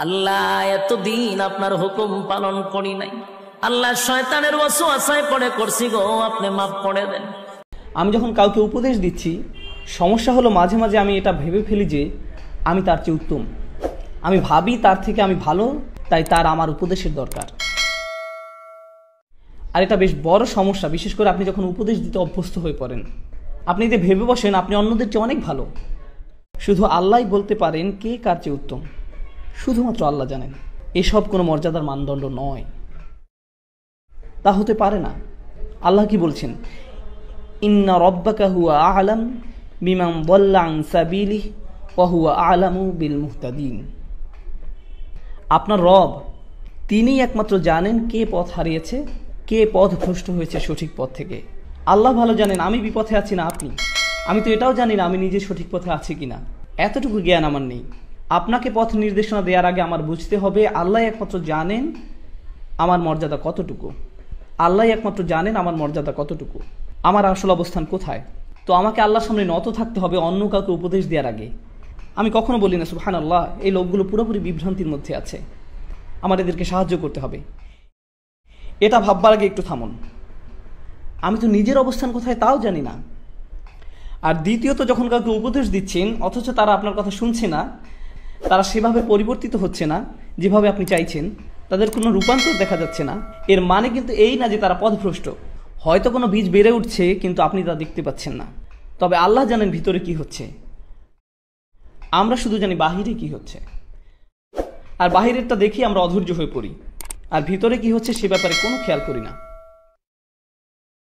আল্লাহ এতদিন আপনার হুকুম পালন করি নাই, আল্লাহ শয়তানের ওয়াসওয়াসায় পড়ে করছি গো, আপনি মাফ করে দেন। আমি যখন কাউকে উপদেশ দিচ্ছি, সমস্যা হলো মাঝে মাঝে আমি এটা ভেবে ফেলি যে আমি তার চেয়ে উত্তম, আমি ভাবি তার থেকে আমি ভালো, তাই তার আমার উপদেশের দরকার। আর এটা বেশ বড় সমস্যা, বিশেষ করে আপনি যখন উপদেশ দিতে অভ্যস্ত হয়ে পড়েন। আপনি যদি ভেবে বসেন আপনি অন্যদের চেয়ে অনেক ভালো, শুধু আল্লাহই বলতে পারেন কে কার চেয়ে উত্তম, শুধুমাত্র আল্লাহ জানেন। এসব কোনো মর্যাদার মানদণ্ড নয়, তা হতে পারে না। আল্লাহ কি বলছেন? ইন্না রব্বাকা হুয়া আ'লাম বিমান দাল্লা আন সাবিলিহি ওয়া হুয়া আ'লামু বিল মুহতাদিন। আপনার রব, তিনিই একমাত্র জানেন কে পথ হারিয়েছে, কে পথভ্রষ্ট হয়েছে সঠিক পথ থেকে। আল্লাহ ভালো জানেন আমি বিপথে আছি না আপনি। আমি তো এটাও জানি না আমি নিজে সঠিক পথে আছি কিনা, এতটুকু জ্ঞান আমার নেই। আপনাকে পথ নির্দেশনা দেওয়ার আগে আমার বুঝতে হবে আল্লাহ একমাত্র জানেন আমার মর্যাদা কতটুকু। আল্লাহ একমাত্র জানেন আমার মর্যাদা কতটুকু, আমার আসল অবস্থান কোথায়। তো আমাকে আল্লাহর সামনে নত থাকতে হবে অন্য কাউকে উপদেশ দেওয়ার আগে। আমি কখনো বলি না সুবহানাল্লাহ, এই লোকগুলো পুরোপুরি বিভ্রান্তির মধ্যে আছে, আমার এদেরকে সাহায্য করতে হবে। এটা ভাববার আগে একটু থামুন, আমি তো নিজের অবস্থান কোথায় তাও জানি না। আর দ্বিতীয়ত, যখন কাউকে উপদেশ দিচ্ছেন অথচ তারা আপনার কথা শুনছে না, তারা সেভাবে পরিবর্তিত হচ্ছে না যেভাবে আপনি চাইছেন, তাদের কোনো রূপান্তর দেখা যাচ্ছে না, এর মানে কিন্তু এই না যে তারা পথভ্রষ্ট। হয়তো কোনো বীজ বেড়ে উঠছে কিন্তু আপনি তা দেখতে পাচ্ছেন না। তবে আল্লাহ জানেন ভিতরে কি হচ্ছে, আমরা শুধু জানি বাহিরে কি হচ্ছে। আর বাহিরেরটা দেখি আমরা অধৈর্য হয়ে পড়ি, আর ভিতরে কি হচ্ছে সে ব্যাপারে কোনো খেয়াল করি না।